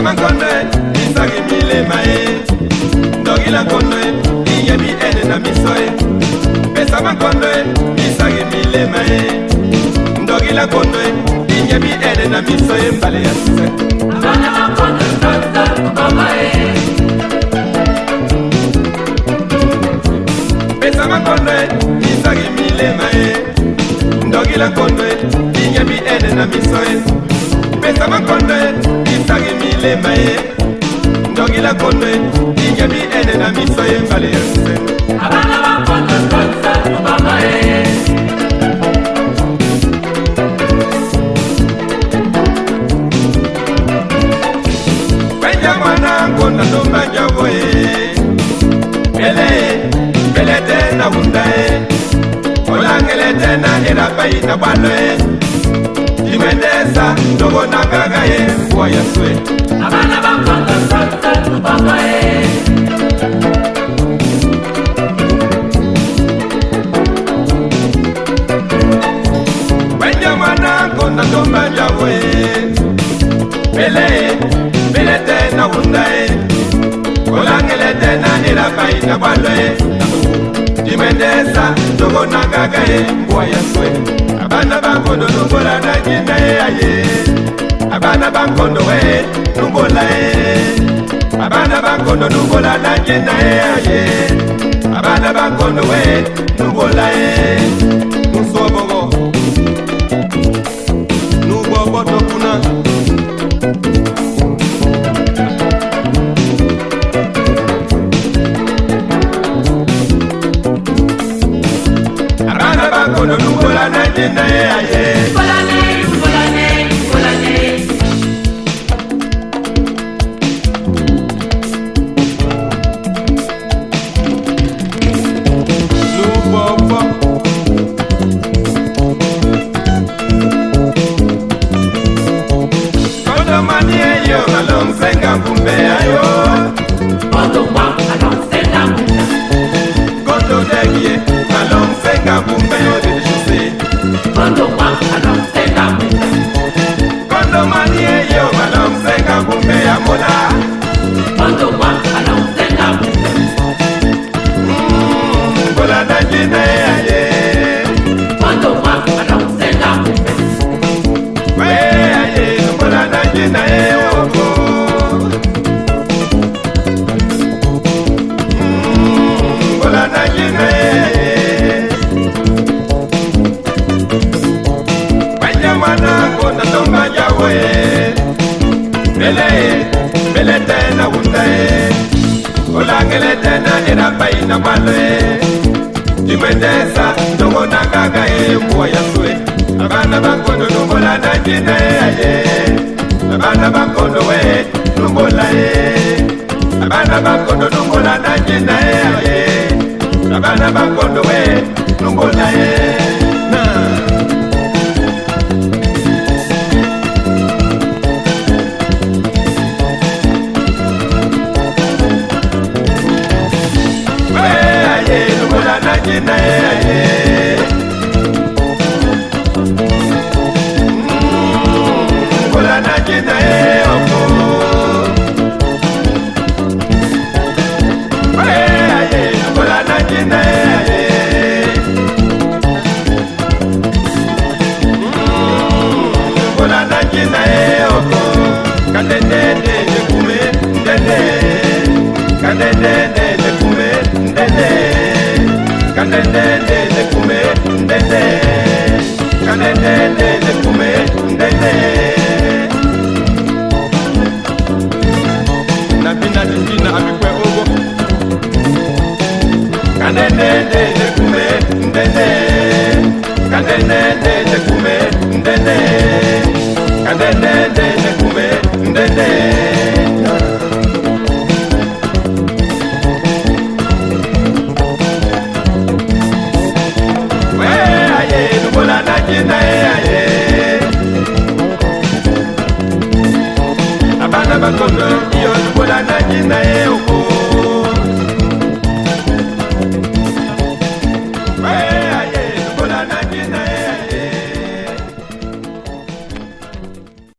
Nkondo isagi mile mae Ndogila Nkondo inyebi ene na misoe Pesa Nkondo isagi mile mae Ndogila Nkondo inyebi ene na misoe mbale ya sise Bana Nkondo sasa kubabae Pesa Nkondo isagi mile mae Ndogila Nkondo inyebi ene na misoe Pesa Nkondo isagi mile mae Ndogila Nkondo inyebi ene na misoe mbale ya sise Bana Nkondo sasa kubabae Nkondo Doumbe Njoboe Bele tena hundae Olangele tena erapai na baloe Jimendesa Ndogo na gagae Mwa yaswe Abana Nkondo sasa kubabae Nkondo Doumbe Njoboe Bele tena hundae Olangele tena erapai na baloe Jimendesa Ndogo na gagae Mwa yaswe Abana Nkondo nubola na jina aye Abana Nkondo we nubola Abana Nkondo nubola na jina aye Abana Nkondo we nubola Musobogo Nubobo tokuna Abana Nkondo nubola na jina aye Bele tena hundae Olangele tena erapai na baloe Jimendesa Ndogo na gagae Mwa yaswe Abana Nkondo nubola na jina aye Abana Nkondo we nubola Abana Nkondo nubola na jina aye Abana Nkondo we nubola Jina aye Bola na jina oko aye bola na jina aye Bola na jina oko Kadende de kume ndende Kadende de kume ndende Kanende de kume ndende Kanende de kume ndende Nabina dina abikwe ogo Kanende de kume ndende Kanende de kume ndende Kanende de kume ndende Jina aye bakondo iyo lubola nangi na ye oko